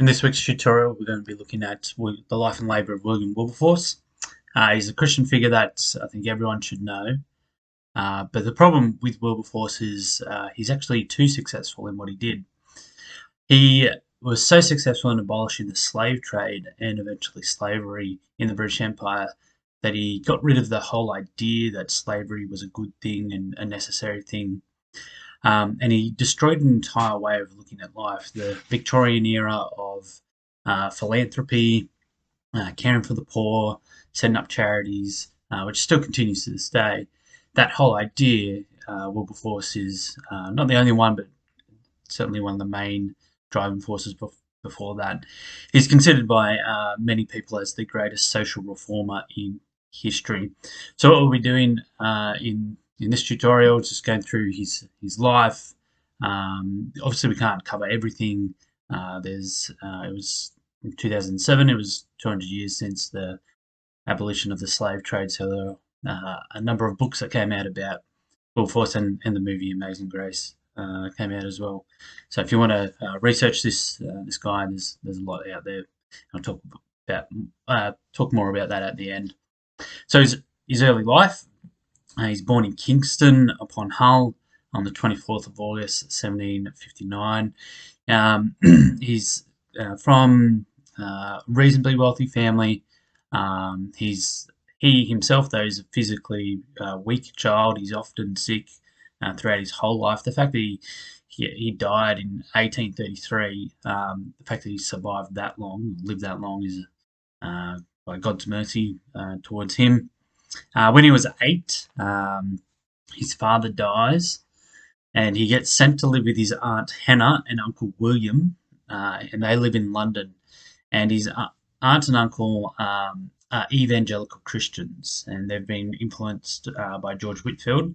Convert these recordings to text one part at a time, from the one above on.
In this week's tutorial, we're going to be looking at the life and labour of William Wilberforce. He's a Christian figure that I think everyone should know. But the problem with Wilberforce is he's actually too successful in what he did. He was so successful in abolishing the slave trade and eventually slavery in the British Empire that he got rid of the whole idea that slavery was a good thing and a necessary thing. And he destroyed an entire way of looking at life. The Victorian era of philanthropy, caring for the poor, setting up charities, which still continues to this day. That whole idea, Wilberforce is not the only one, but certainly one of the main driving forces before that. He's considered by many people as the greatest social reformer in history. So what we'll be doing in this tutorial, just going through his life. Obviously, we can't cover everything. It was in 2007. It was 200 years since the abolition of the slave trade. So there are a number of books that came out about Wilberforce, and the movie Amazing Grace came out as well. So if you want to research this guy, there's a lot out there. I'll talk more about that at the end. So his early life. He's born in Kingston upon Hull on the 24th of August 1759. He's from a reasonably wealthy family. He himself, though, is a physically weak child. He's often sick throughout his whole life. The fact that he died in 1833, the fact that he survived that long, lived that long, is by God's mercy towards him. When he was 8, his father dies, and he gets sent to live with his Aunt Hannah and Uncle William, and they live in London. And his aunt and uncle are evangelical Christians, and they've been influenced by George Whitefield.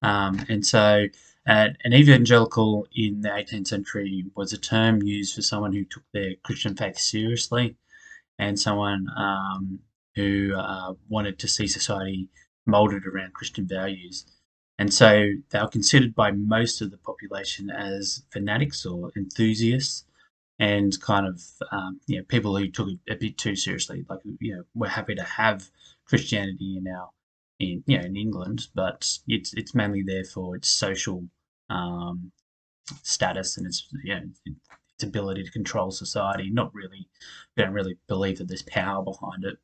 And so an evangelical in the 18th century was a term used for someone who took their Christian faith seriously, and someone who wanted to see society moulded around Christian values. And so they were considered by most of the population as fanatics or enthusiasts, and kind of people who took it a bit too seriously. Like, we're happy to have Christianity in England, but it's mainly there for its social status and its ability to control society. Not really, they don't really believe that there's power behind it.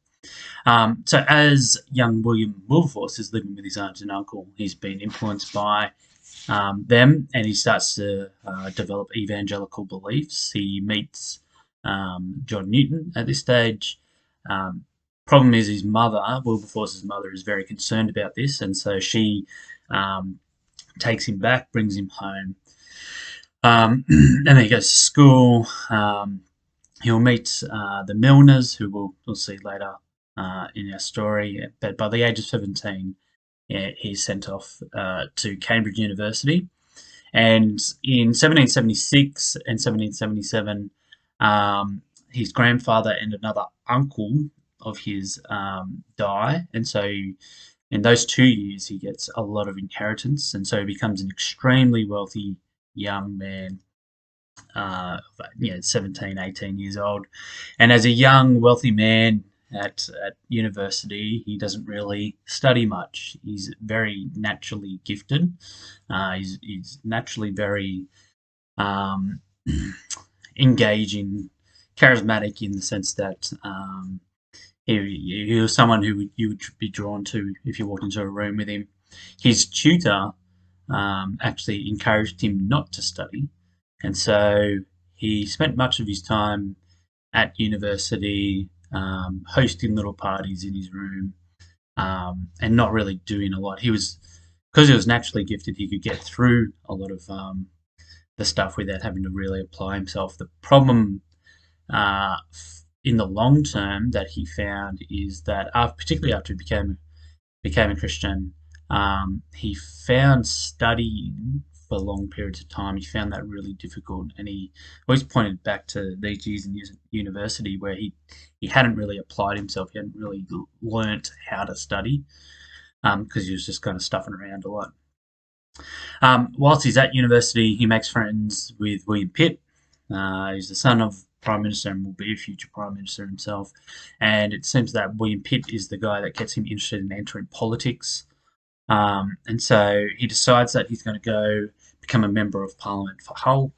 So as young William Wilberforce is living with his aunt and uncle, he's been influenced by them, and he starts to develop evangelical beliefs. He meets John Newton at this stage. Problem is, his mother, Wilberforce's mother, is very concerned about this, and so she takes him back, brings him home, and then he goes to school. He'll meet the Milners, who we'll see later in our story. But by the age of 17, he's sent off to Cambridge University. And in 1776 and 1777, his grandfather and another uncle of his die. And so in those 2 years, he gets a lot of inheritance. And so he becomes an extremely wealthy young man. 17, 18 years old. And as a young, wealthy man at university, he doesn't really study much. He's very naturally gifted. He's naturally very engaging, charismatic, in the sense that he was someone who you would be drawn to if you walked into a room with him. His tutor actually encouraged him not to study. And so he spent much of his time at university, hosting little parties in his room, and not really doing a lot. Because he was naturally gifted, he could get through a lot of the stuff without having to really apply himself. The problem in the long term that he found is that, particularly after he became a Christian, he found studying for long periods of time. He found that really difficult, and he always pointed back to these years in university where he hadn't really applied himself. He hadn't really learnt how to study because he was just kind of stuffing around a lot. Whilst he's at university, he makes friends with William Pitt. He's the son of prime minister and will be a future prime minister himself. And it seems that William Pitt is the guy that gets him interested in entering politics. And so he decides that he's going to go become a member of parliament for Hull.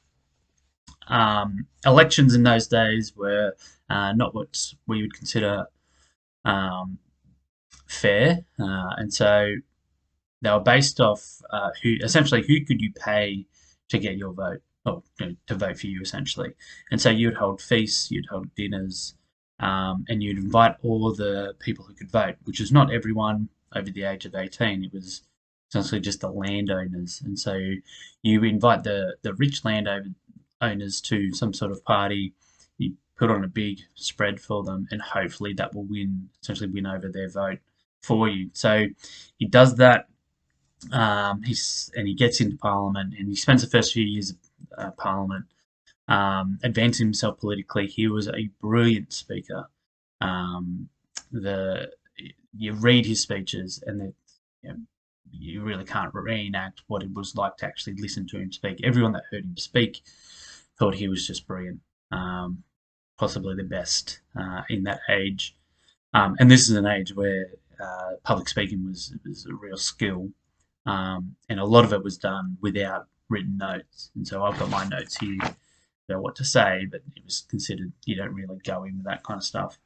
Elections in those days were not what we would consider um, fair, and so they were based off who could you pay to get your vote, or to vote for you, essentially. And so you'd hold feasts, you'd hold dinners, and you'd invite all the people who could vote, which is not everyone over the age of 18. It was essentially just the landowners, and so you invite the rich landowners to some sort of party. You put on a big spread for them, and hopefully that will essentially win over their vote for you. So he does that. He gets into Parliament, and he spends the first few years of Parliament advancing himself politically. He was a brilliant speaker. You read his speeches, and you really can't reenact what it was like to actually listen to him speak. Everyone that heard him speak thought he was just brilliant, possibly the best in that age. And this is an age where public speaking was a real skill. And a lot of it was done without written notes. And so I've got my notes here about what to say, but it was considered you don't really go in with that kind of stuff.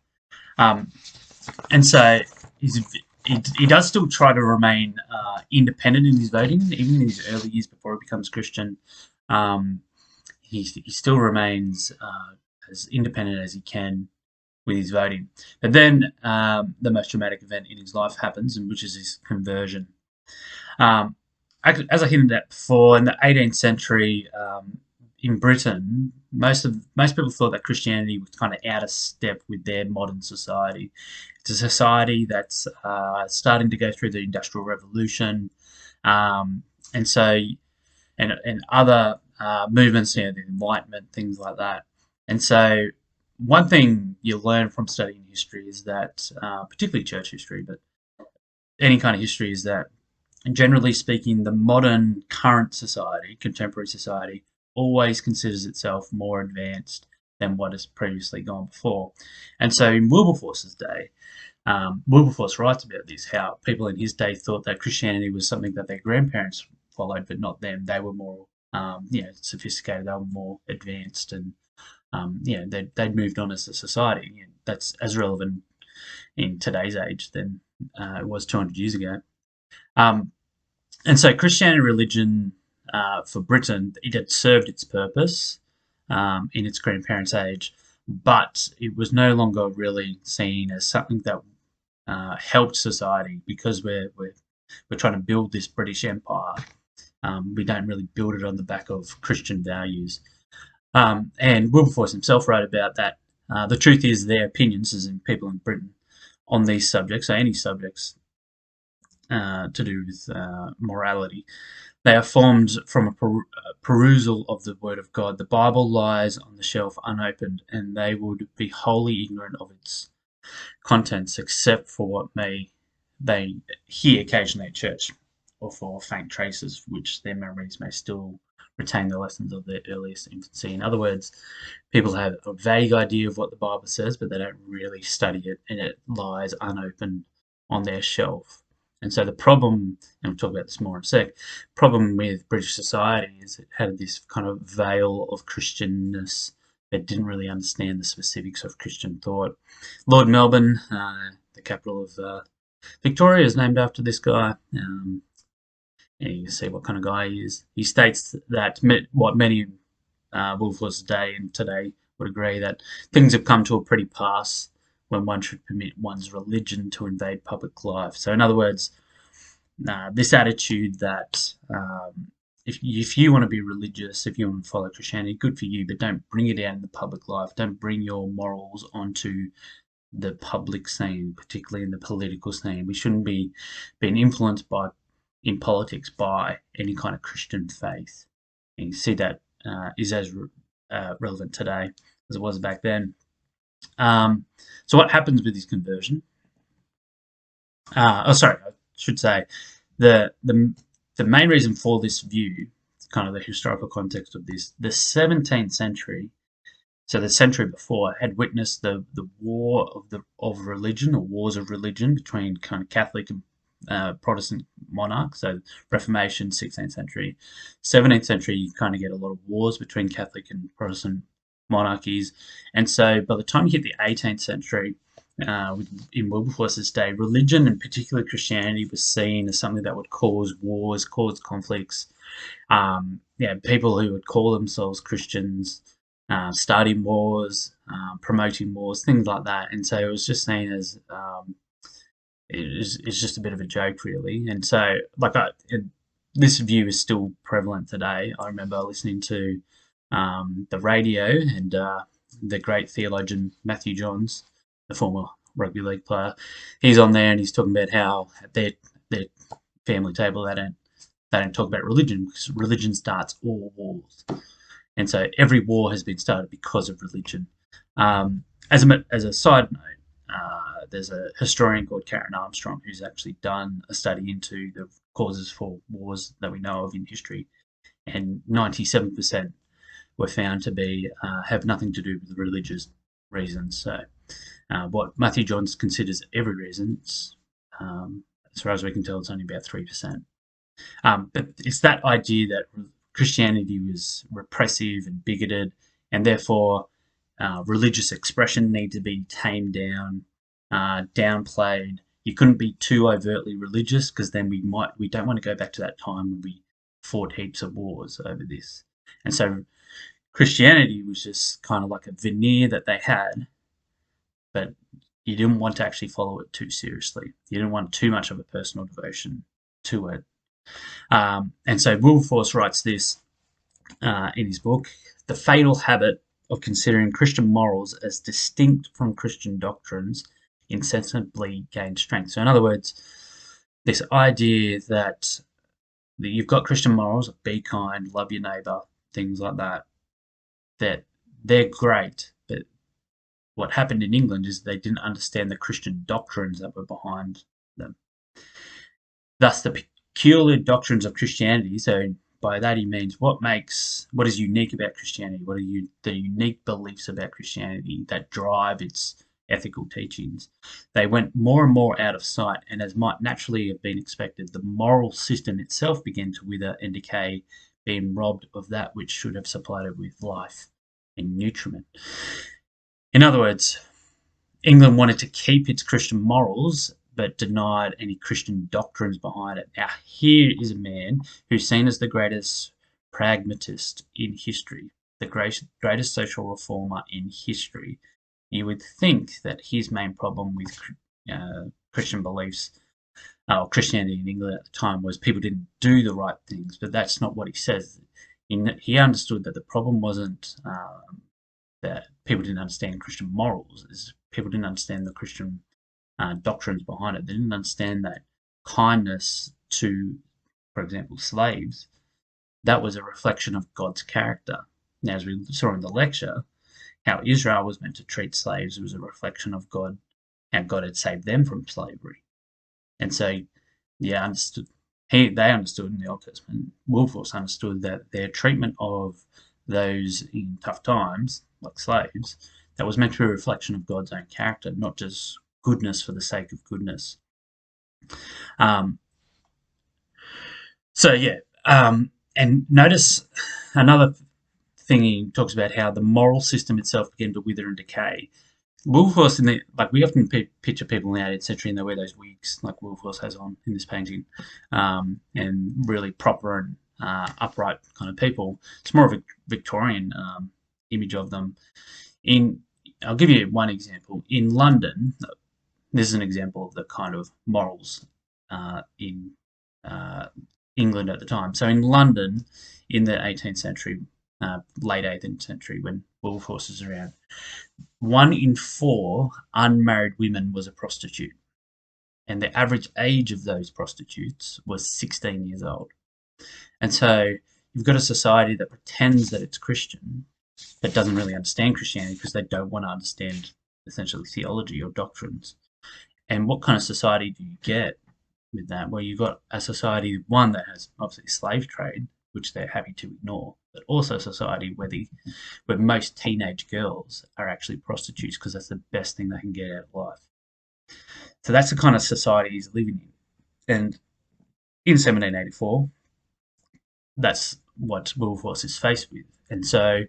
And so he does still try to remain independent in his voting, even in his early years before he becomes Christian. He still remains as independent as he can with his voting. But then the most dramatic event in his life happens, which is his conversion. As I hinted at before, in the 18th century in Britain, most people thought that Christianity was kind of out of step with their modern society. It's a society that's starting to go through the Industrial Revolution, and other movements, the Enlightenment, things like that. And so, one thing you learn from studying history is that, particularly church history, but any kind of history, is that, generally speaking, the modern current society, contemporary society, always considers itself more advanced than what has previously gone before. And so in Wilberforce's day, Wilberforce writes about this, how people in his day thought that Christianity was something that their grandparents followed, but not them. They were more sophisticated, they were more advanced, and they'd moved on as a society. That's as relevant in today's age than it was 200 years ago. And so Christianity religion for Britain, it had served its purpose in its grandparents' age, but it was no longer really seen as something that helped society, because we're trying to build this British Empire. We don't really build it on the back of Christian values. And Wilberforce himself wrote about that. The truth is, their opinions, as in people in Britain, on these subjects, so any subjects to do with morality, they are formed from a perusal of the Word of God. The Bible lies on the shelf unopened, and they would be wholly ignorant of its contents, except for what they hear occasionally at church, or for faint traces which their memories may still retain the lessons of their earliest infancy. In other words, people have a vague idea of what the Bible says, but they don't really study it, and it lies unopened on their shelf. And so the problem, and we'll talk about this more in a sec, problem with British society is it had this kind of veil of Christianness that didn't really understand the specifics of Christian thought. Lord Melbourne, the capital of Victoria, is named after this guy. And you can see what kind of guy he is. He states that what many Wilberforce's day and today would agree, that things have come to a pretty pass when one should permit one's religion to invade public life. So in other words, this attitude that if you want to be religious, if you want to follow Christianity, good for you, but don't bring it out in the public life. Don't bring your morals onto the public scene, particularly in the political scene. We shouldn't be being influenced in politics by any kind of Christian faith. And you see that is as relevant today as it was back then. So what happens with his conversion? I should say the main reason for this view, kind of the historical context of this, the 17th century so the century before, had witnessed the war of religion, or wars of religion between kind of Catholic and Protestant monarchs. So Reformation, 16th century, 17th century, you kind of get a lot of wars between Catholic and Protestant monarchies, and so by the time you hit the 18th century, in Wilberforce's day, religion, and particularly Christianity, was seen as something that would cause wars, cause conflicts. Yeah, people who would call themselves Christians, starting wars, promoting wars, things like that. And so it was just seen as it's just a bit of a joke, really. And so, this view is still prevalent today. I remember listening to the radio, and the great theologian Matthew Johns, the former rugby league player, he's on there and he's talking about how at their family table they don't talk about religion, because religion starts all wars. And so every war has been started because of religion. As a side note, there's a historian called Karen Armstrong who's actually done a study into the causes for wars that we know of in history, and 97% were found to be have nothing to do with religious reasons. So what Matthew Johns considers every reason, as far as we can tell, it's only about 3%. But it's that idea that Christianity was repressive and bigoted, and therefore religious expression needed to be tamed down, downplayed. You couldn't be too overtly religious, because then we don't want to go back to that time when we fought heaps of wars over this. And so Christianity was just kind of like a veneer that they had, but you didn't want to actually follow it too seriously. You didn't want too much of a personal devotion to it. And so Wilberforce writes this in his book: the fatal habit of considering Christian morals as distinct from Christian doctrines insensibly gained strength. So in other words, this idea that you've got Christian morals, be kind, love your neighbour, things like that, that they're great, but what happened in England is they didn't understand the Christian doctrines that were behind them. Thus, the peculiar doctrines of Christianity. So by that he means what is unique about Christianity, what are the unique beliefs about Christianity that drive its ethical teachings. They went more and more out of sight, and as might naturally have been expected, the moral system itself began to wither and decay, being robbed of that which should have supplied it with life and nutriment. In other words, England wanted to keep its Christian morals, but denied any Christian doctrines behind it. Now, here is a man who's seen as the greatest pragmatist in history, the greatest social reformer in history. You would think that his main problem with Christian beliefs, or Christianity in England at the time, was people didn't do the right things, but that's not what he says. He understood that the problem wasn't that people didn't understand Christian morals, is people didn't understand the Christian doctrines behind it. They didn't understand that kindness to, for example, slaves, that was a reflection of God's character. Now, as we saw in the lecture, how Israel was meant to treat slaves was a reflection of God, how God had saved them from slavery. And so, they understood in the Old Testament, Wilberforce understood that their treatment of those in tough times, like slaves, that was meant to be a reflection of God's own character, not just goodness for the sake of goodness. And notice another thing, he talks about how the moral system itself began to wither and decay. Wilberforce, we often picture people in the 18th century and they wear those wigs like Wilberforce has on in this painting, and really proper and upright kind of people. It's more of a Victorian image of them. I'll give you one example. In London, this is an example of the kind of morals in England at the time. So in London, in the 18th century, late 18th century, when Wilberforce was around, 1 in 4 unmarried women was a prostitute. And the average age of those prostitutes was 16 years old. And so you've got a society that pretends that it's Christian, but doesn't really understand Christianity because they don't want to understand essentially theology or doctrines. And what kind of society do you get with that? Well, you've got a society, one that has obviously slave trade, which they're happy to ignore, but also a society where most teenage girls are actually prostitutes because that's the best thing they can get out of life. So that's the kind of society he's living in. And in 1784, that's what Wilberforce is faced with. And so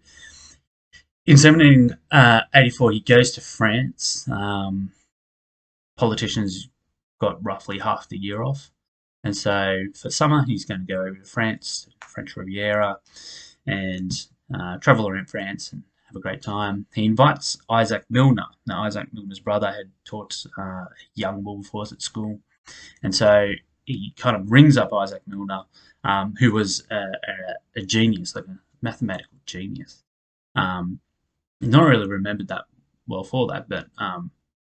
in 1784, he goes to France. Politicians got roughly half the year off. And so for summer, he's going to go over to France, French Riviera, and travel around France and have a great time. He invites Isaac Milner. Now, Isaac Milner's brother had taught young Wilberforce at school. And so he kind of rings up Isaac Milner, who was a genius, like a mathematical genius. Not really remembered that well for that, but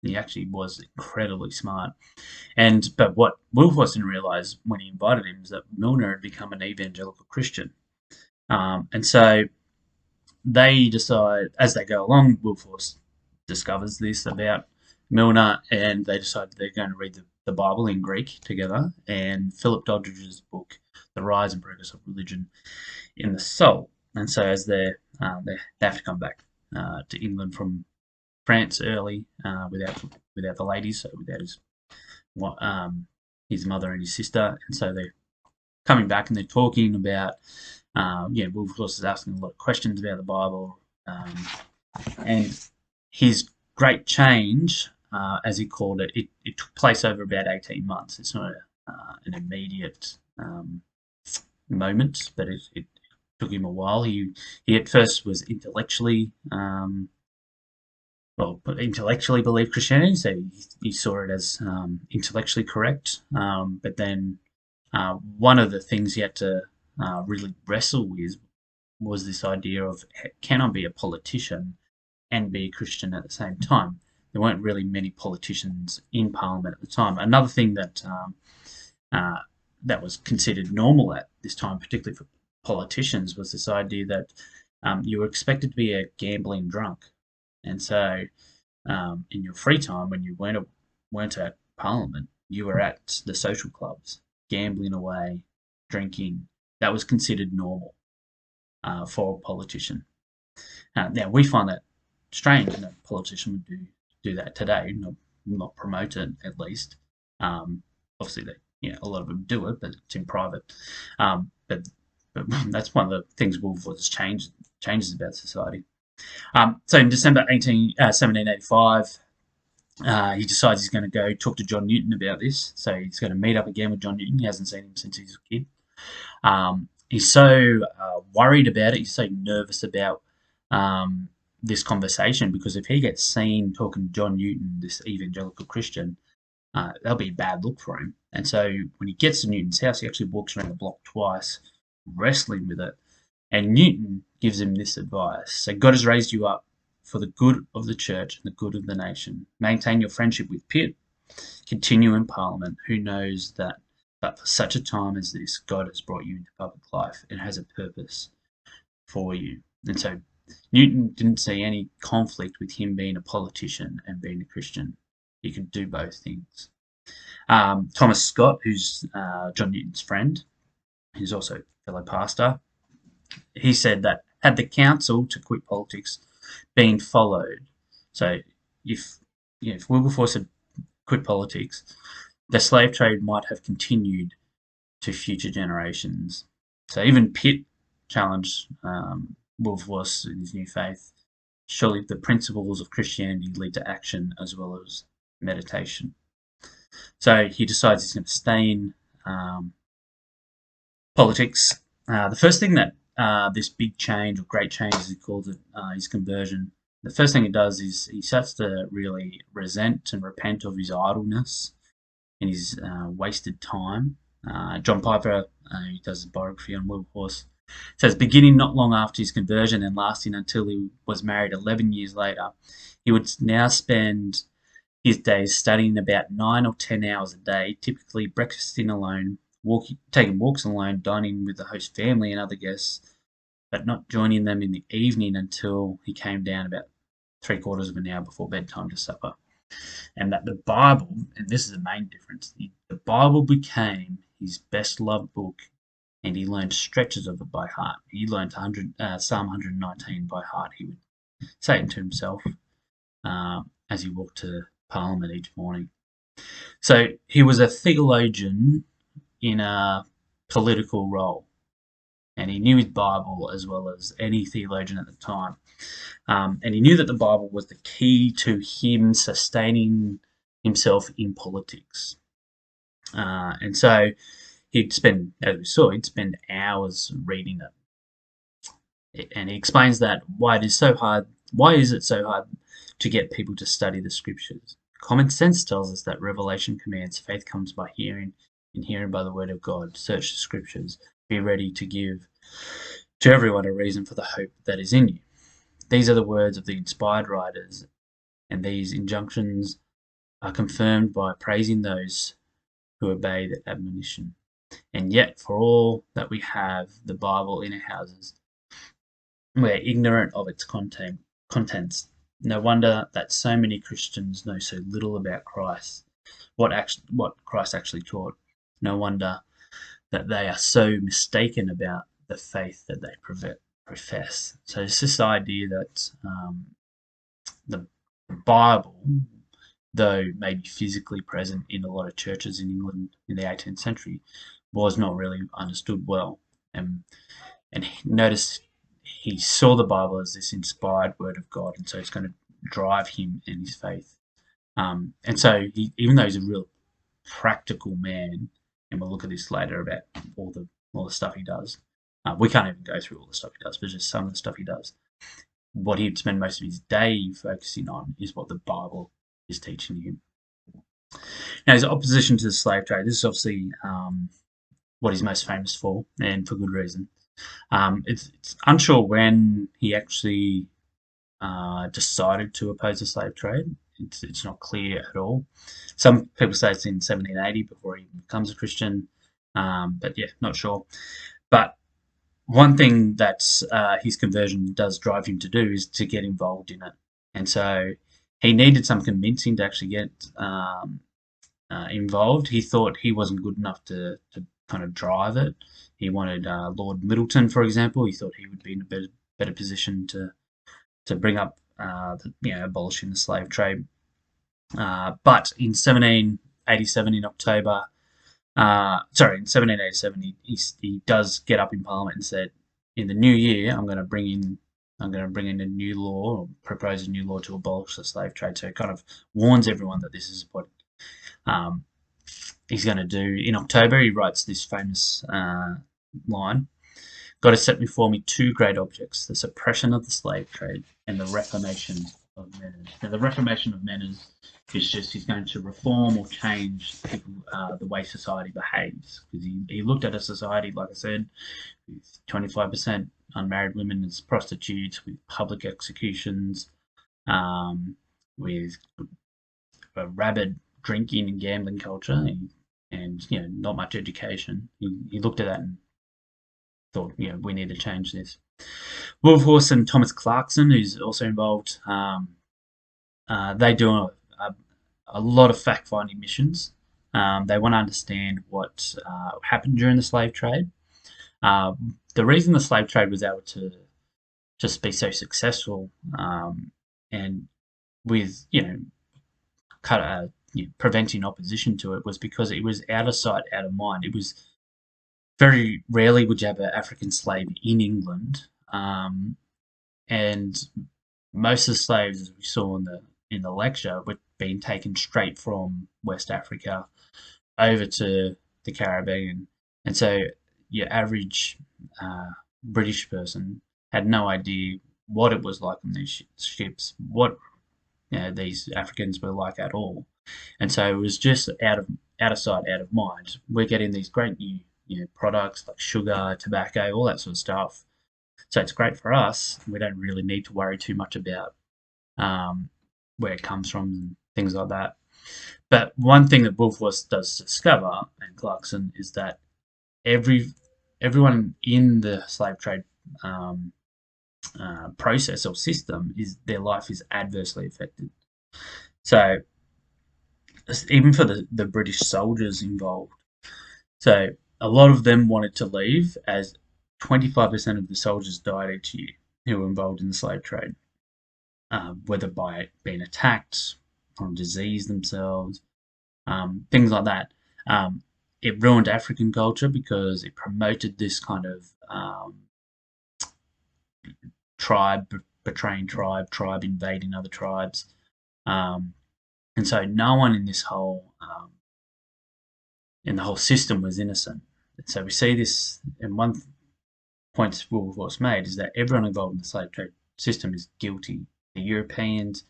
he actually was incredibly smart. But what Wilberforce didn't realise when he invited him is that Milner had become an evangelical Christian. And so they decide, as they go along, Wilberforce discovers this about Milner, and they decide they're going to read the Bible in Greek together, and Philip Doddridge's book, The Rise and Progress of Religion in the Soul. And so as they have to come back to England from France early without the ladies, so without his mother and his sister, and so they're coming back and they're talking about Wilberforce is asking a lot of questions about the Bible, and his great change, as he called it, it took place over about 18 months. It's not an immediate moment, but it took him a while. He at first was intellectually believed Christianity, so he saw it as intellectually correct. But then one of the things he had to really wrestle with was this idea of, can I be a politician and be a Christian at the same time? There weren't really many politicians in Parliament at the time. Another thing that that was considered normal at this time, particularly for politicians, was this idea that you were expected to be a gambling drunk. And so in your free time, when you weren't at Parliament, you were at the social clubs, gambling away, drinking. That was considered normal for a politician. Now, we find that strange that a politician would do that today, not promote it, at least. Obviously, a lot of them do it, but it's in private. But that's one of the things Wilberforce changes about society. So in December 1785, he decides he's going to go talk to John Newton about this. So he's going to meet up again with John Newton. He hasn't seen him since he was a kid. He's so worried about it. He's so nervous about this conversation, because if he gets seen talking to John Newton, this evangelical Christian, that'll be a bad look for him. And so when he gets to Newton's house, he actually walks around the block twice, wrestling with it. And Newton gives him this advice. So God has raised you up for the good of the church and the good of the nation. Maintain your friendship with Pitt. Continue in Parliament. Who knows that? But for such a time as this, God has brought you into public life and has a purpose for you. And so Newton didn't see any conflict with him being a politician and being a Christian. He could do both things. Thomas Scott, who's John Newton's friend, who's also a fellow pastor, he said that had the counsel to quit politics been followed, so if Wilberforce had quit politics, the slave trade might have continued to future generations. So even Pitt challenged Wilberforce in his new faith. Surely the principles of Christianity lead to action as well as meditation. So he decides he's going to stay in politics. The first thing that this big change, or great change as he calls it, his conversion, the first thing he does is he starts to really resent and repent of his idleness and his wasted time. John Piper, who does a biography on Wilberforce, says beginning not long after his conversion and lasting until he was married 11 years later, he would now spend his days studying about 9 or 10 hours a day, typically breakfasting alone, taking walks alone, dining with the host family and other guests, but not joining them in the evening until he came down about 3/4 of an hour before bedtime to supper. And that the Bible, and this is the main difference, the Bible became his best loved book and he learned stretches of it by heart. He learned Psalm 119 by heart. He would say it to himself as he walked to Parliament each morning. So he was a theologian in a political role, and he knew his Bible as well as any theologian at the time. And he knew that the Bible was the key to him sustaining himself in politics. And so he'd spend, as we saw, he'd spend hours reading it. And he explains that why is it so hard to get people to study the scriptures? Common sense tells us that revelation commands faith comes by hearing, and hearing by the word of God. Search the scriptures. Be ready to give to everyone a reason for the hope that is in you. These are the words of the inspired writers, and these injunctions are confirmed by praising those who obey the admonition. And yet, for all that we have the Bible in our houses, we're ignorant of its contents. No wonder that so many Christians know so little about Christ, what Christ actually taught. No wonder that they are so mistaken about the faith that they profess. So it's this idea that the Bible, though maybe physically present in a lot of churches in England in the 18th century, was not really understood well. And notice he saw the Bible as this inspired word of God, and so it's going to drive him in his faith. And so even though he's a real practical man, and we'll look at this later about all the stuff he does. We can't even go through all the stuff he does, but just some of the stuff he does. What he'd spend most of his day focusing on is what the Bible is teaching him. Now, his opposition to the slave trade, this is obviously what he's most famous for, and for good reason. It's unsure when he actually decided to oppose the slave trade. It's not clear at all. Some people say it's in 1780 before he becomes a Christian, but yeah, not sure. But one thing that his conversion does drive him to do is to get involved in it. And so he needed some convincing to actually get involved. He thought he wasn't good enough to kind of drive it. He wanted Lord Middleton, for example. He thought he would be in a better position to bring up abolishing the slave trade. But in 1787, in October, in 1787, he does get up in Parliament and said, in the new year, I'm going to bring in a new law, or propose a new law to abolish the slave trade. So it kind of warns everyone that this is what he's going to do. In October, he writes this famous line: God has set before me two great objects, the suppression of the slave trade and the Reformation of Manners. Now, the Reformation of Manners is just he's going to reform or change people, the way society behaves. Because he looked at a society, like I said, with 25% unmarried women as prostitutes, with public executions, with a rabid drinking and gambling culture, and not much education. He looked at that and thought, we need to change this. Wilberforce and Thomas Clarkson, who's also involved, they do a lot of fact-finding missions. They want to understand what happened during the slave trade. The reason the slave trade was able to just be so successful, and with preventing opposition to it, was because it was out of sight, out of mind. It was very rarely would you have an African slave in England, and most of the slaves, as we saw in the lecture, were being taken straight from West Africa over to the Caribbean, and so your average British person had no idea what it was like on these ships, what these Africans were like at all, and so it was just out of sight, out of mind. We're getting these great new products like sugar, tobacco, all that sort of stuff. So it's great for us. We don't really need to worry too much about where it comes from and things like that. But one thing that Wilberforce does discover, and Clarkson, is that everyone in the slave trade process or system, their life is adversely affected. So even for the British soldiers involved. So A lot of them wanted to leave, as 25% of the soldiers died each year who were involved in the slave trade, whether by being attacked, from disease themselves, things like that. It ruined African culture because it promoted this kind of tribe betraying tribe invading other tribes, and so no one in the whole system was innocent. And so we see this, and one point Wilberforce made is that everyone involved in the slave trade system is guilty. The Europeans,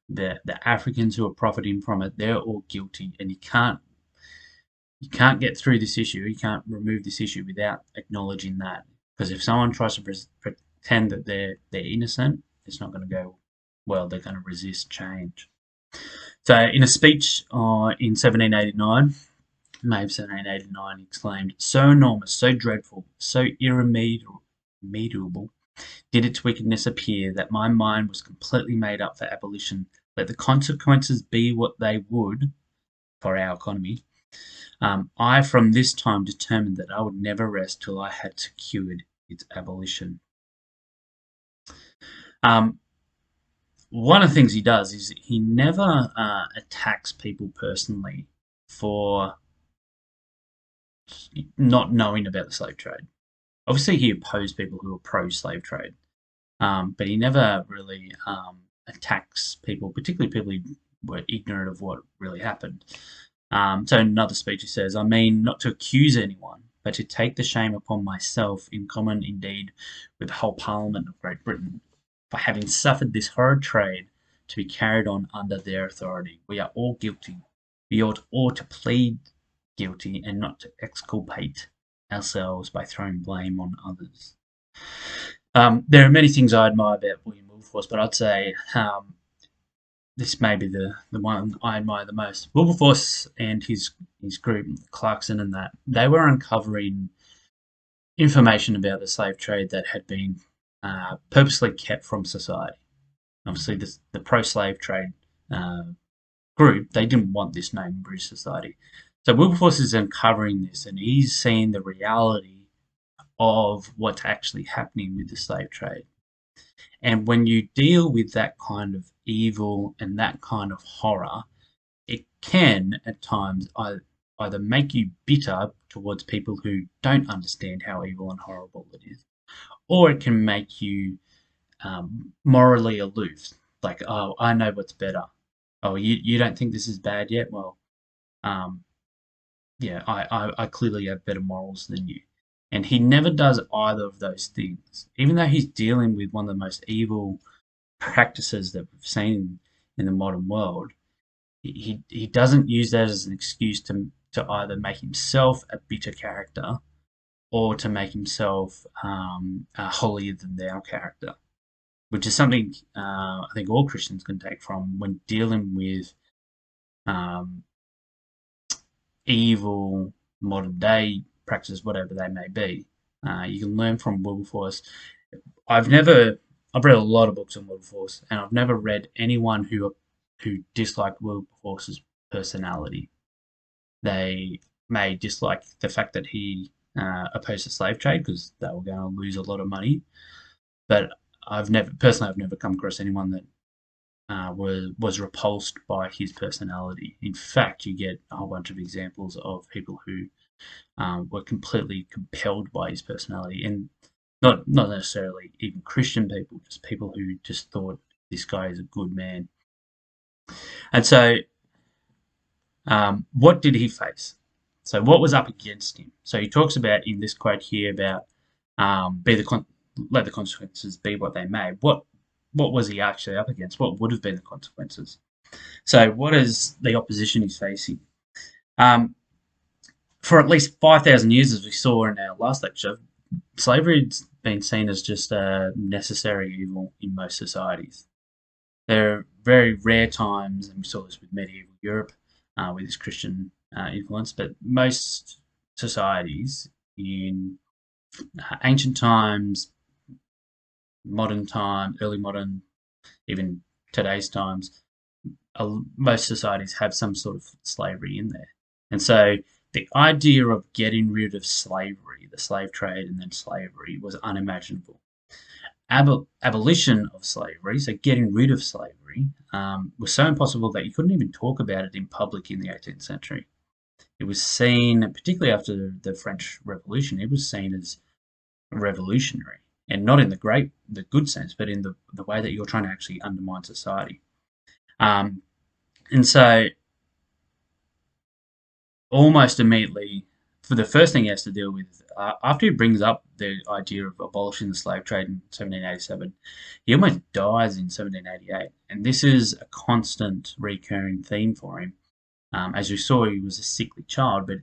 the Africans who are profiting from it, they're all guilty, and you can't get through this issue. You can't remove this issue without acknowledging that. Because if someone tries to pretend that they're innocent, it's not going to go well. They're going to resist change. So, in a speech in 1789, May of 1789, he exclaimed, "So enormous, so dreadful, so irremediable did its wickedness appear, that my mind was completely made up for abolition, let the consequences be what they would for our economy. I from this time determined that I would never rest till I had secured its abolition." One of the things he does is he never attacks people personally for not knowing about the slave trade. Obviously, he opposed people who were pro-slave trade, but he never really attacks people, particularly people who were ignorant of what really happened. So in another speech he says, "I mean not to accuse anyone, but to take the shame upon myself, in common indeed with the whole Parliament of Great Britain, for having suffered this horrid trade to be carried on under their authority. We are all guilty. We ought all to plead guilty and not to exculpate ourselves by throwing blame on others." There are many things I admire about William Wilberforce, but I'd say this may be the one I admire the most. Wilberforce and his group, Clarkson and that, they were uncovering information about the slave trade that had been purposely kept from society. Obviously, the pro-slave trade group, they didn't want this name in British society. So Wilberforce is uncovering this, and he's seeing the reality of what's actually happening with the slave trade. And when you deal with that kind of evil and that kind of horror, it can at times either make you bitter towards people who don't understand how evil and horrible it is, or it can make you morally aloof. Like, oh, I know what's better. Oh, you don't think this is bad yet? Well, yeah, I clearly have better morals than you. And he never does either of those things. Even though he's dealing with one of the most evil practices that we've seen in the modern world, he doesn't use that as an excuse to either make himself a bitter character or to make himself a holier than thou character, which is something I think all Christians can take from when dealing with evil modern day practices, whatever they may be. You can learn from Wilberforce. I've read a lot of books on Wilberforce, and I've never read anyone who disliked Wilberforce's personality. They may dislike the fact that he opposed the slave trade because they were going to lose a lot of money, but I've never come across anyone that was repulsed by his personality. In fact, you get a whole bunch of examples of people who were completely compelled by his personality, and not necessarily even Christian people, just people who just thought this guy is a good man. And so, what did he face? So, what was up against him? So he talks about in this quote here about let the consequences be what they may. What was he actually up against? What would have been the consequences? So, what is the opposition he's facing? For at least 5,000 years, as we saw in our last lecture, slavery's been seen as just a necessary evil in most societies. There are very rare times, and we saw this with medieval Europe, with its Christian influence, but most societies in ancient times, modern time, early modern, even today's times, most societies have some sort of slavery in there. And so The idea of getting rid of slavery, the slave trade and then slavery, was unimaginable. Abolition of slavery, so getting rid of slavery, was so impossible that you couldn't even talk about it in public in the 18th century. It was seen, particularly after the French Revolution, it was seen as revolutionary, and not in the good sense, but in the way that you're trying to actually undermine society. Um, and so, almost immediately, for the first thing he has to deal with, after he brings up the idea of abolishing the slave trade in 1787, he almost dies in 1788. And this is a constant recurring theme for him. As you saw, he was a sickly child, but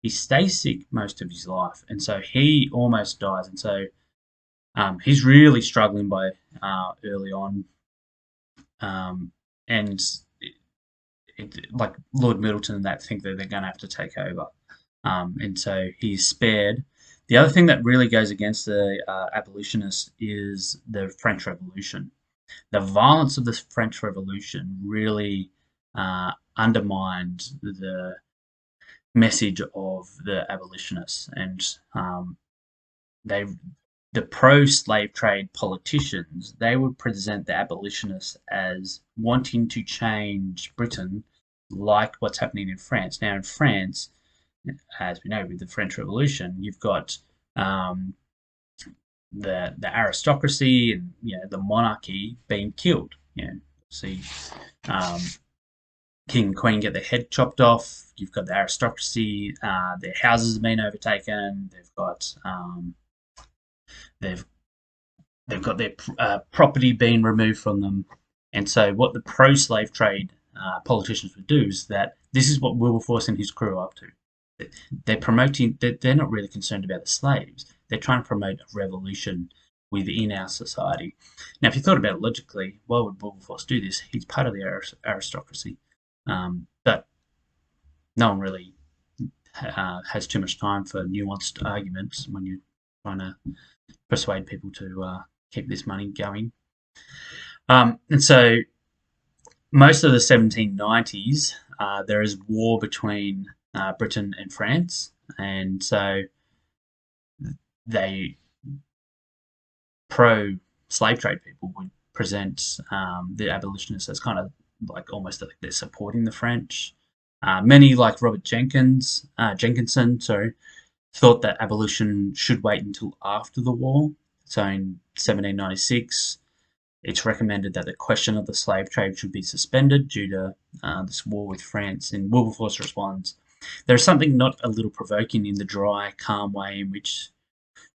he stays sick most of his life. And so he almost dies. And so he's really struggling by early on. And like Lord Middleton and that think that they're going to have to take over. And so he's spared. The other thing that really goes against the abolitionists is the French Revolution. The violence of the French Revolution really undermined the message of the abolitionists, and they, the pro-slave trade politicians, they would present the abolitionists as wanting to change Britain, like what's happening in France. Now, in France, as we know, with the French Revolution, you've got the aristocracy and the monarchy being killed. See, king and queen get their head chopped off. You've got the aristocracy; their houses have been overtaken. They've got their property being removed from them. And so, what the pro-slave trade politicians would do is that this is what Wilberforce and his crew are up to. They're promoting. They're not really concerned about the slaves. They're trying to promote a revolution within our society. Now, if you thought about it logically, why would Wilberforce do this? He's part of the aristocracy, but no one really has too much time for nuanced arguments when you're trying to persuade people to keep this money going. And so, most of the 1790s, there is war between Britain and France, and so they pro-slave trade people would present the abolitionists as kind of like almost like they're supporting the French. Many, like Robert Jenkinson, thought that abolition should wait until after the war. So in 1796, it's recommended that the question of the slave trade should be suspended due to this war with France. And Wilberforce responds, "There is something not a little provoking in the dry, calm way in which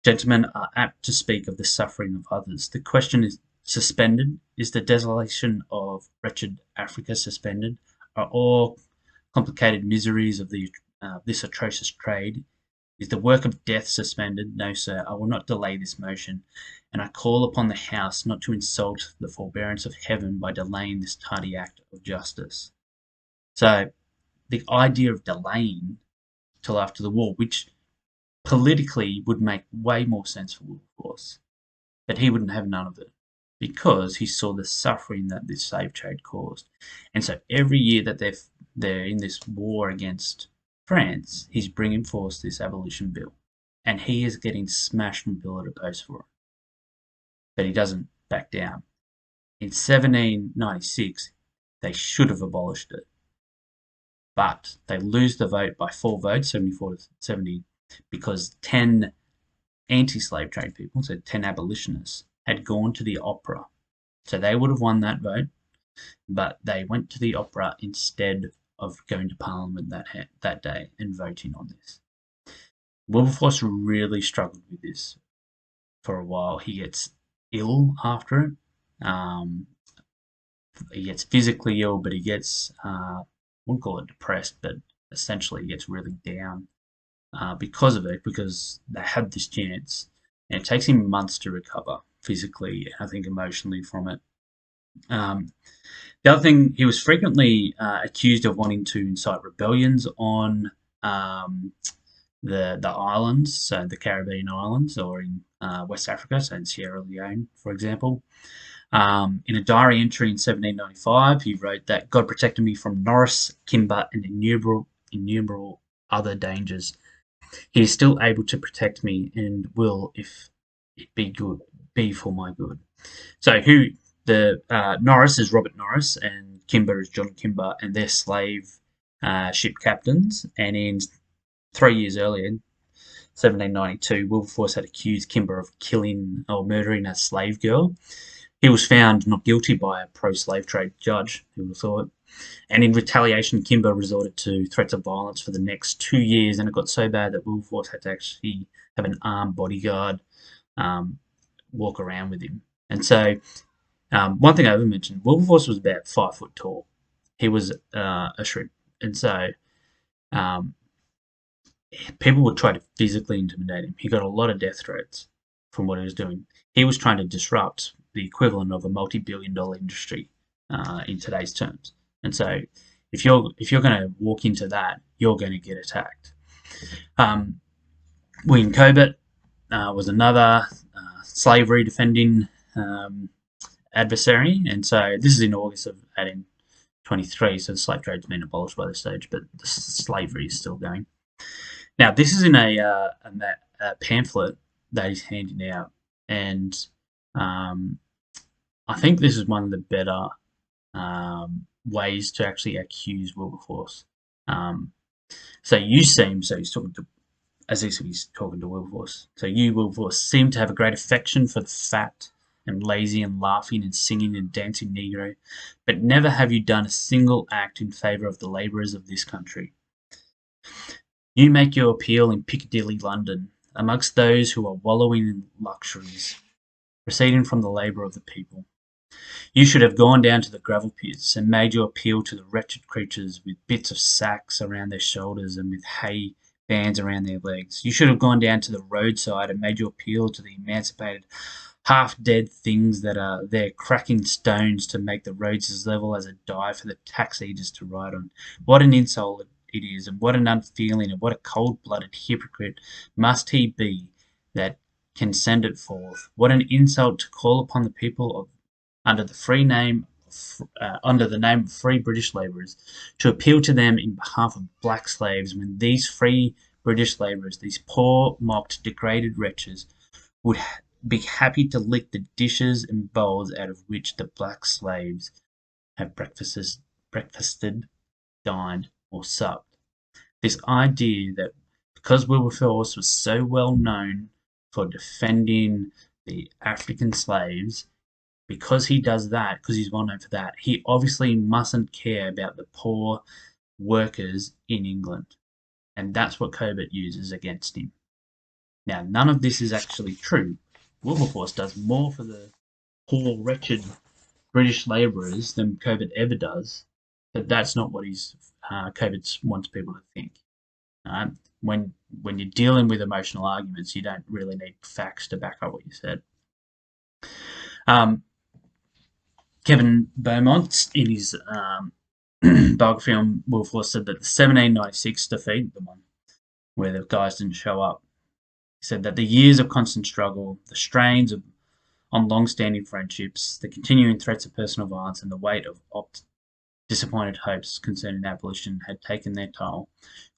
gentlemen are apt to speak of the suffering of others. The question is suspended. Is the desolation of wretched Africa suspended? Are all complicated miseries of this atrocious trade? Is the work of death suspended? No, sir, I will not delay this motion, and I call upon the House not to insult the forbearance of heaven by delaying this tardy act of justice." So the idea of delaying till after the war, which politically would make way more sense for Wilberforce, but he wouldn't have none of it because he saw the suffering that this slave trade caused. And so every year that they're in this war against France, he's bringing forth this abolition bill, and he is getting smashed from pillar to post for it. But he doesn't back down. In 1796, they should have abolished it, but they lose the vote by 4 votes, 74 to 70, because 10 anti-slave trade people, so 10 abolitionists, had gone to the opera. So they would have won that vote, but they went to the opera instead of going to Parliament that day and voting on this. Wilberforce really struggled with this for a while. He gets ill after it. He gets physically ill, but he gets, I wouldn't call it depressed, but essentially he gets really down because of it, because they had this chance. And it takes him months to recover physically, I think emotionally from it. The other thing, he was frequently accused of wanting to incite rebellions on the islands, so the Caribbean islands, or in West Africa, so in Sierra Leone, for example. In a diary entry in 1795, he wrote that God protected me from Norris, Kimber, and innumerable other dangers. He is still able to protect me and will, if it be for my good. So who the Norris is Robert Norris and Kimber is John Kimber, and they're slave ship captains. And in 3 years earlier, 1792, Wilberforce had accused Kimber of killing or murdering a slave girl. He was found not guilty by a pro-slave trade judge, who would have thought. And in retaliation, Kimber resorted to threats of violence for the next 2 years, and it got so bad that Wilberforce had to actually have an armed bodyguard um, walk around with him. And so, one thing I haven't mentioned, Wilberforce was about 5 foot tall. He was a shrimp, and so um, people would try to physically intimidate him. He got a lot of death threats from what he was doing. He was trying to disrupt the equivalent of a multi-billion-dollar industry in today's terms. And so, if you're going to walk into that, you're going to get attacked. William Cobbett was another slavery defending adversary, and so this is in August of 1823. So the slave trade's been abolished by this stage, but the slavery is still going. Now, this is in a pamphlet that he's handing out, and I think this is one of the better ways to actually accuse Wilberforce. So he's talking to, as if he's talking to Wilberforce. So you, Wilberforce, seem to have a great affection for the fat and lazy and laughing and singing and dancing Negro, but never have you done a single act in favour of the labourers of this country. You make your appeal in Piccadilly, London, amongst those who are wallowing in luxuries, proceeding from the labour of the people. You should have gone down to the gravel pits and made your appeal to the wretched creatures with bits of sacks around their shoulders and with hay bands around their legs. You should have gone down to the roadside and made your appeal to the emancipated, half-dead things that are there cracking stones to make the roads as level as a die for the tax eaters to ride on. What an insult it is, and what an unfeeling and what a cold-blooded hypocrite must he be that can send it forth. What an insult to call upon the people of under the name of free British labourers, to appeal to them in behalf of black slaves, when these free British labourers, these poor, mocked, degraded wretches, would be happy to lick the dishes and bowls out of which the black slaves have breakfasted, dined, or supped. This idea that because Wilberforce was so well known for defending the African slaves, because he does that, because he's well known for that, he obviously mustn't care about the poor workers in England. And that's what Cobbett uses against him. Now, none of this is actually true. Wilberforce does more for the poor, wretched British labourers than Cobbett ever does, but that's not what Cobbett wants people to think. When you're dealing with emotional arguments, you don't really need facts to back up what you said. Kevin Beaumont, in his biography on Wilberforce, said that the 1796 defeat, the one where the guys didn't show up, he said that the years of constant struggle, the strains on long-standing friendships, the continuing threats of personal violence, and the weight of disappointed hopes concerning abolition had taken their toll.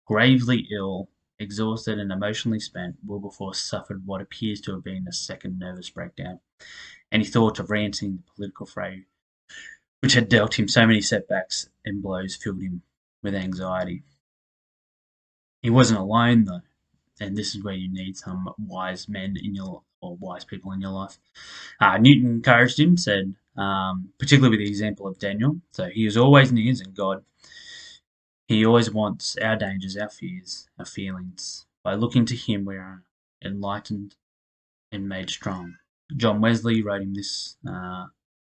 Gravely ill, exhausted, and emotionally spent, Wilberforce suffered what appears to have been a second nervous breakdown. Any thought of re-entering the political fray, which had dealt him so many setbacks and blows, filled him with anxiety. He wasn't alone, though, and this is where you need some wise men or wise people in your life. Newton encouraged him, said, particularly with the example of Daniel, so he is always near, and God, he always wants our dangers, our fears, our feelings. By looking to him, we are enlightened and made strong. John Wesley wrote him this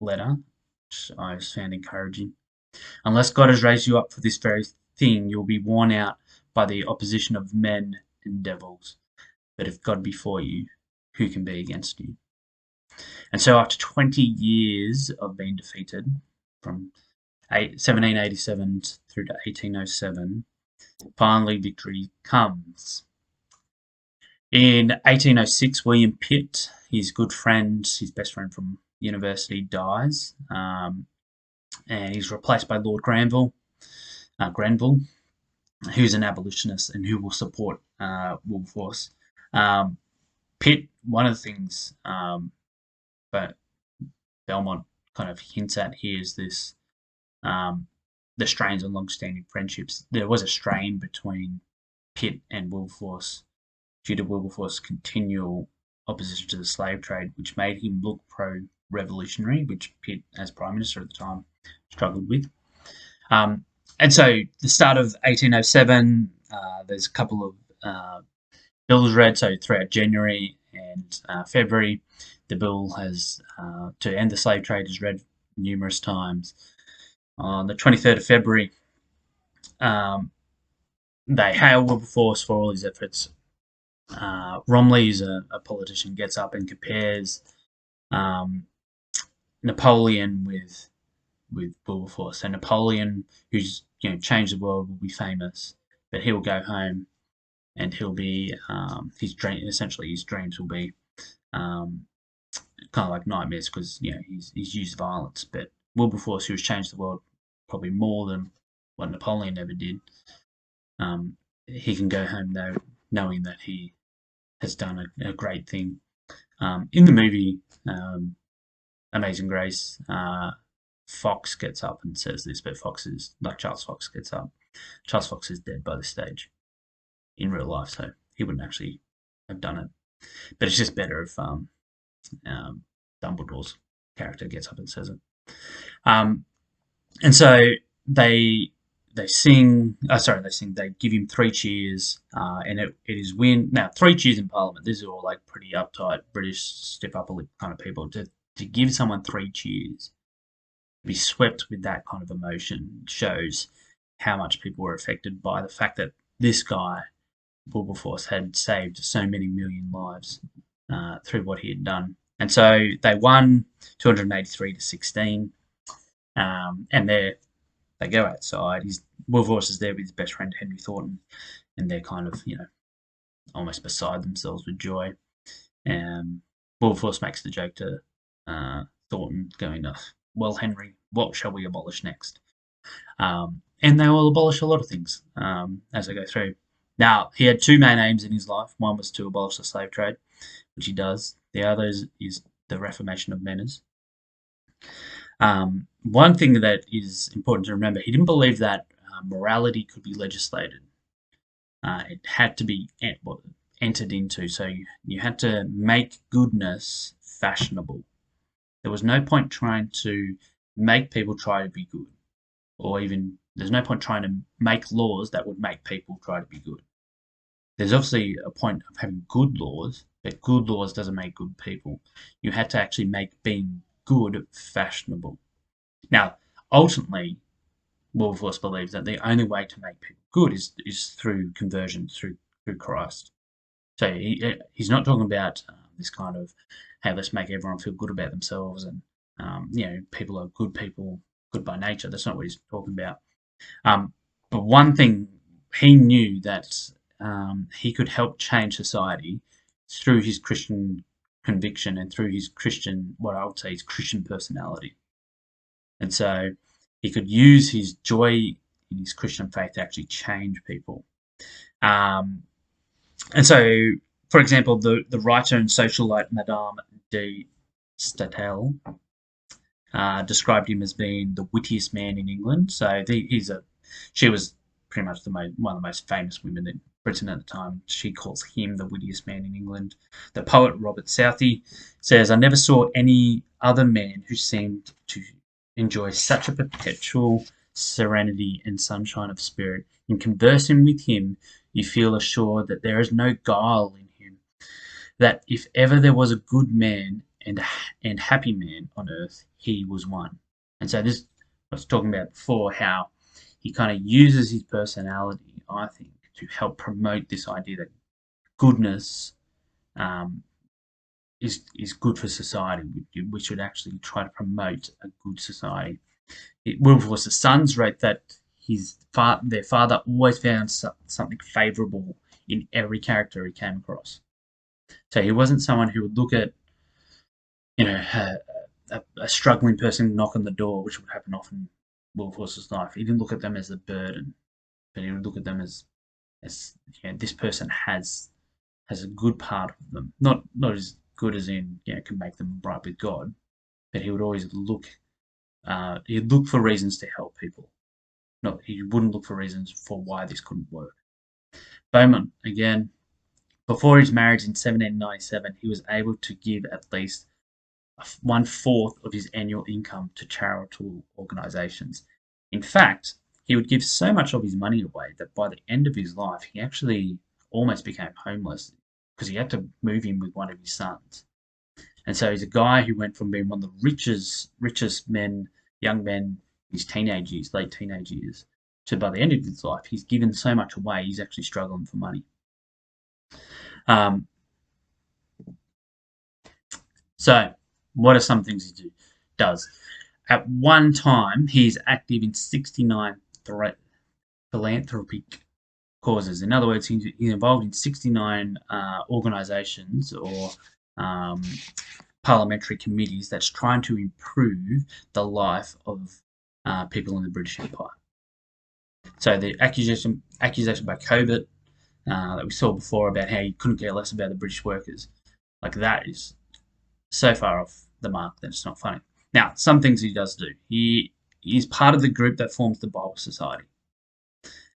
letter, which I found encouraging. Unless God has raised you up for this very thing, you will be worn out by the opposition of men and devils. But if God be for you, who can be against you? And so after 20 years of being defeated, from 1787 through to 1807, finally victory comes. In 1806, William Pitt, his good friend, his best friend from university, dies, and he's replaced by Lord Grenville. who's an abolitionist and who will support Wilberforce. Um, Pitt, one of the things that Belmont kind of hints at here is this um, the strains on long-standing friendships. There was a strain between Pitt and Wilberforce due to Wilberforce's continual opposition to the slave trade, which made him look pro-revolutionary, which Pitt, as Prime Minister at the time, struggled with. Um, and so, the start of 1807, there's a couple of bills read. So throughout January and February, the bill has to end the slave trade is read numerous times. On the 23rd of February, um, they hail Wilberforce for all his efforts. Romilly, is a politician, gets up and compares um, Napoleon with Wilberforce. So Napoleon, who's changed the world, will be famous, but he'll go home and he'll be his dream. Essentially, his dreams will be kind of like nightmares because he's used violence. But Wilberforce, who has changed the world probably more than what Napoleon ever did, he can go home though knowing that he has done a great thing. In the movie Amazing Grace, Fox gets up and says this, but Charles Fox gets up. Charles Fox is dead by this stage in real life, so he wouldn't actually have done it. But it's just better if Dumbledore's character gets up and says it. And so they sing. They sing. They give him 3 cheers, and it is win. Now 3 cheers in Parliament. These are all like pretty uptight British, stiff upper lip kind of people. To give someone 3 cheers, be swept with that kind of emotion shows how much people were affected by the fact that this guy, Wilberforce, had saved so many million lives through what he had done. And so they won 283 to 16, and they go outside. Wilberforce is there with his best friend Henry Thornton, and they're kind of almost beside themselves with joy. Wilberforce makes the joke to Thornton, going, "Well, Henry, what shall we abolish next?" And they will abolish a lot of things as they go through. Now, he had 2 main aims in his life. One was to abolish the slave trade, which he does. The other is the Reformation of Manners. One thing that is important to remember, he didn't believe that morality could be legislated. It had to be entered into. So you had to make goodness fashionable. There was no point trying to make people try to be good, or even there's no point trying to make laws that would make people try to be good. There's obviously a point of having good laws, but good laws doesn't make good people. You had to actually make being good fashionable. Now, ultimately, Wilberforce believes that the only way to make people good is through conversion, through Christ. So he's not talking about this kind of, hey, let's make everyone feel good about themselves and, people are good people, good by nature. That's not what he's talking about. But one thing, he knew that he could help change society through his Christian conviction and through his Christian, what I would say is Christian personality. And so he could use his joy in his Christian faith to actually change people. And so, for example, the writer and socialite Madame de Stael described him as being the wittiest man in England. So she was pretty much one of the most famous women in Britain at the time. She calls him the wittiest man in England. The poet Robert Southey says, "I never saw any other man who seemed to enjoy such a perpetual serenity and sunshine of spirit. In conversing with him, you feel assured that there is no guile in him, that if ever there was a good man and happy man on earth, he was one." And so this, I was talking about before, how he kind of uses his personality, I think, to help promote this idea that goodness is good for society. We should actually try to promote a good society. Wilberforce's sons wrote that their father always found something favourable in every character he came across. So he wasn't someone who would look at, a struggling person knock on the door, which would happen often in Wilberforce's life. He didn't look at them as a burden. but he would look at them as this person has a good part of them, not as good as in can make them right with God, but he would always he'd look for reasons to help people. Not he wouldn't look for reasons for why this couldn't work. Beaumont again. Before his marriage in 1797, he was able to give at least one-fourth of his annual income to charitable organisations. In fact, he would give so much of his money away that by the end of his life, he actually almost became homeless because he had to move in with one of his sons. And so he's a guy who went from being one of the richest young men, in his late teenage years, to by the end of his life, he's given so much away, he's actually struggling for money. Um, so, what are some things he does? At one time, he is active in 69 philanthropic causes. In other words, he's involved in 69 organisations or parliamentary committees that's trying to improve the life of people in the British Empire. So the accusation by Cobbett that we saw before about how you couldn't care less about the British workers, like that is so far off the mark that it's not funny. Now, some things he does do. He is part of the group that forms the Bible Society.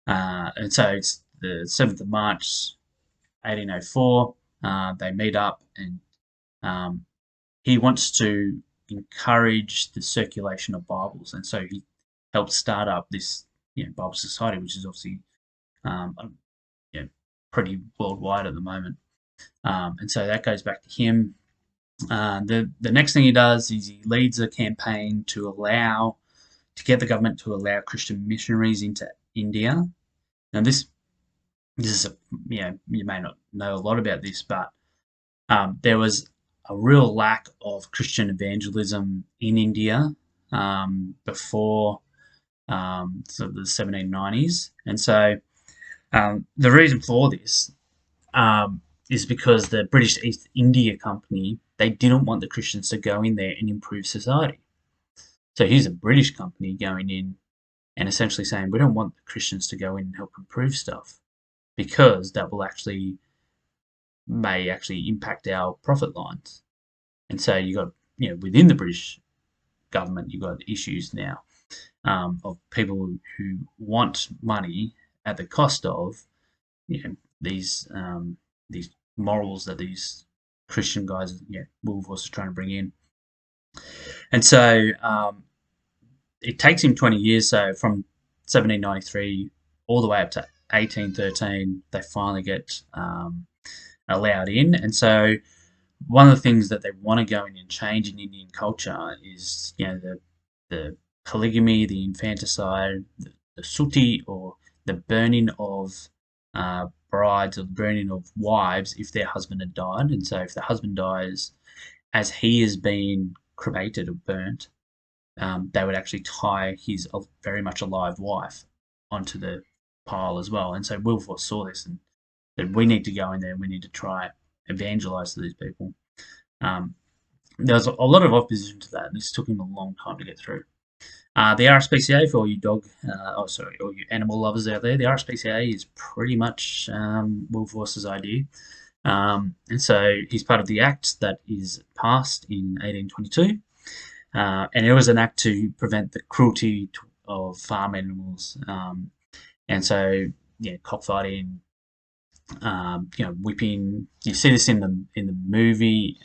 And so it's the 7th of March, 1804. They meet up and he wants to encourage the circulation of Bibles. And so he helped start up this Bible Society, which is obviously pretty worldwide at the moment. And so that goes back to him. The next thing he does is he leads a campaign to get the government to allow Christian missionaries into India. Now this is you may not know a lot about this, but there was a real lack of Christian evangelism in India before the 1790s, and so the reason for this is because the British East India Company, they didn't want the Christians to go in there and improve society. So here's a British company going in and essentially saying, we don't want the Christians to go in and help improve stuff because that may actually impact our profit lines. And so you got, within the British government, you've got issues now of people who want money at the cost of, these morals that these Christian guys, Wilberforce is trying to bring in. And so it takes him 20 years. So from 1793 all the way up to 1813, they finally get allowed in. And so one of the things that they want to go in and change in Indian culture is, the polygamy, the infanticide, the suti, or the burning of brides or burning of wives if their husband had died. And so if the husband dies as he has been cremated or burnt, they would actually tie his very much alive wife onto the pile as well. And so Wilberforce saw this and said, we need to go in there and we need to try evangelize to these people. There was a lot of opposition to that. This took him a long time to get through. The RSPCA, for all you all you animal lovers out there, the RSPCA is pretty much Wilberforce's idea. And so he's part of the act that is passed in 1822. And it was an act to prevent the cruelty of farm animals. And so, cockfighting, whipping. You see this in the movie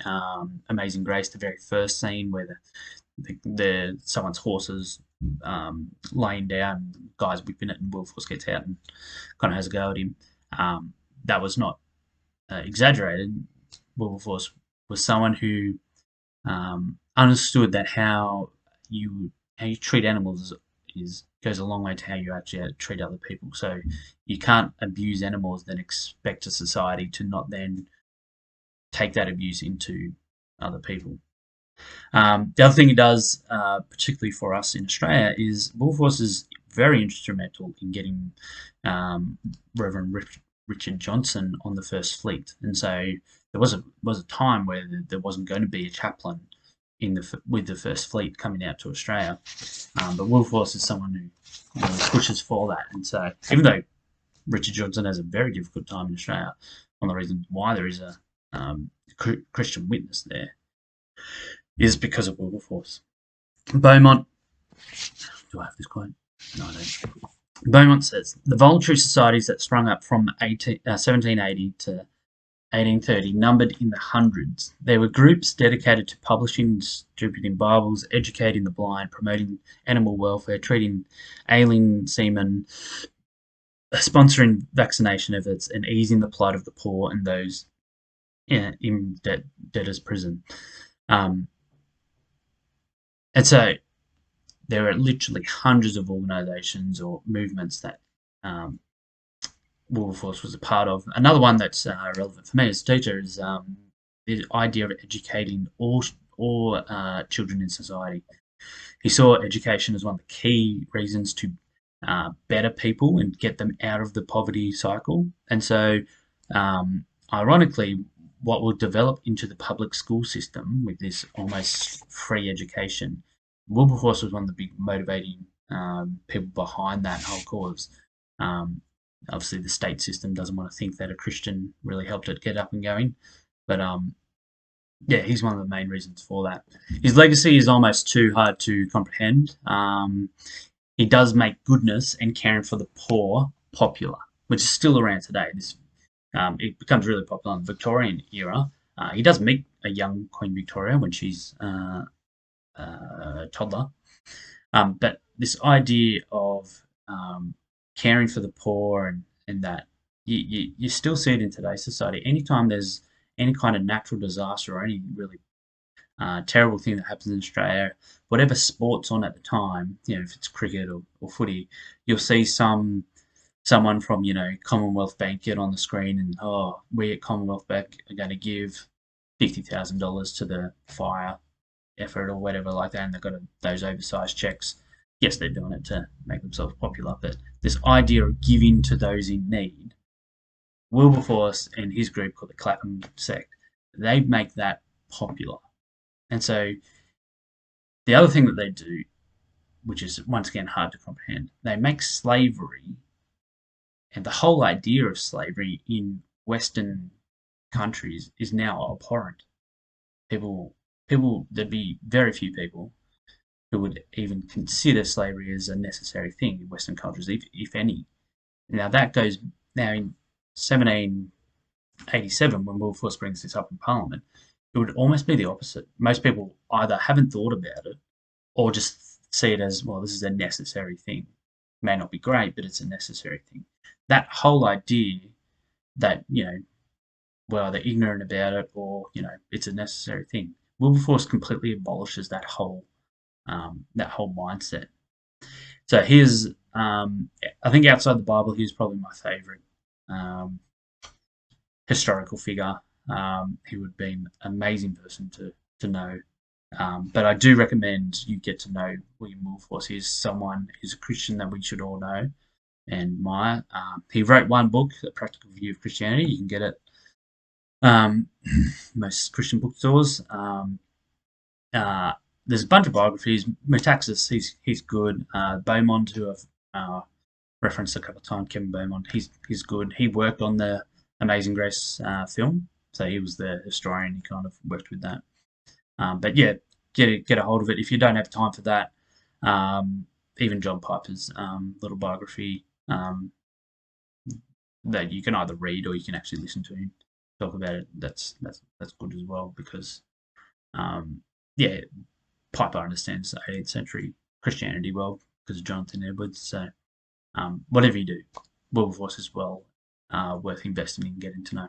Amazing Grace, the very first scene where someone's horse is laying down, the guy's whipping it, and Wilberforce gets out and kind of has a go at him. That was not exaggerated. Wilberforce was someone who understood that how you treat animals goes a long way to how you actually treat other people. So you can't abuse animals then expect a society to not then take that abuse into other people. The other thing he does, particularly for us in Australia, is Wilberforce is very instrumental in getting Reverend Richard Johnson on the First Fleet. And so there was a time where there wasn't going to be a chaplain with the first fleet coming out to Australia. But Wilberforce is someone who really pushes for that, and so even though Richard Johnson has a very difficult time in Australia, one of the reasons why there is a Christian witness there is because of Wilberforce. Beaumont, do I have this quote? No, I don't. Beaumont says, the voluntary societies that sprung up from 1780 to 1830 numbered in the hundreds. There were groups dedicated to publishing and distributing Bibles, educating the blind, promoting animal welfare, treating ailing seamen, sponsoring vaccination efforts, and easing the plight of the poor and those in debtors' prison. And so there are literally hundreds of organisations or movements that Wilberforce was a part of. Another one that's relevant for me as a teacher is the idea of educating all children in society. He saw education as one of the key reasons to better people and get them out of the poverty cycle. And so, ironically, what will develop into the public school system with this almost free education, Wilberforce was one of the big motivating people behind that whole cause. Obviously, the state system doesn't want to think that a Christian really helped it get up and going, but yeah, he's one of the main reasons for that. His legacy is almost too hard to comprehend. He does make goodness and caring for the poor popular, which is still around today. It becomes really popular in the Victorian era. He does meet a young Queen Victoria when she's a toddler. But this idea of caring for the poor and that you still see it in today's society. Anytime there's any kind of natural disaster or any really terrible thing that happens in Australia, whatever sport's on at the time, if it's cricket or footy, you'll see someone from Commonwealth Bank get on the screen and we at Commonwealth Bank are going to give $50,000 to the fire effort or whatever like that, and they've got those oversized checks. Yes, they're doing it to make themselves popular, but this idea of giving to those in need, Wilberforce and his group called the Clapham sect, they make that popular. And so the other thing that they do, which is once again hard to comprehend, they make slavery and the whole idea of slavery in Western countries is now abhorrent. There'd be very few people who would even consider slavery as a necessary thing in Western cultures, if any. Now that goes now in 1787 when Wilberforce brings this up in Parliament. It would almost be the opposite. Most people either haven't thought about it or just see it as, well, this is a necessary thing. It may not be great, but it's a necessary thing. That whole idea that, well, they're ignorant about it or, it's a necessary thing. Wilberforce completely abolishes that whole mindset. So here's, I think outside the Bible, he's probably my favourite historical figure. He would be an amazing person to know. But I do recommend you get to know William Wilberforce. He's a Christian that we should all know and admire. He wrote one book, A Practical View of Christianity. You can get it most Christian bookstores. There's a bunch of biographies. Metaxas, he's good. Beaumont, who I've referenced a couple of times, Kevin Beaumont, he's good. He worked on the Amazing Grace film, so he was the historian. He kind of worked with that. But yeah, get a hold of it if you don't have time for that. Even John Piper's little biography that you can either read or you can actually listen to him talk about it. That's good as well because yeah, Piper understands the 18th century Christianity well because of Jonathan Edwards. So whatever you do, Wilberforce is well worth investing in and getting to know.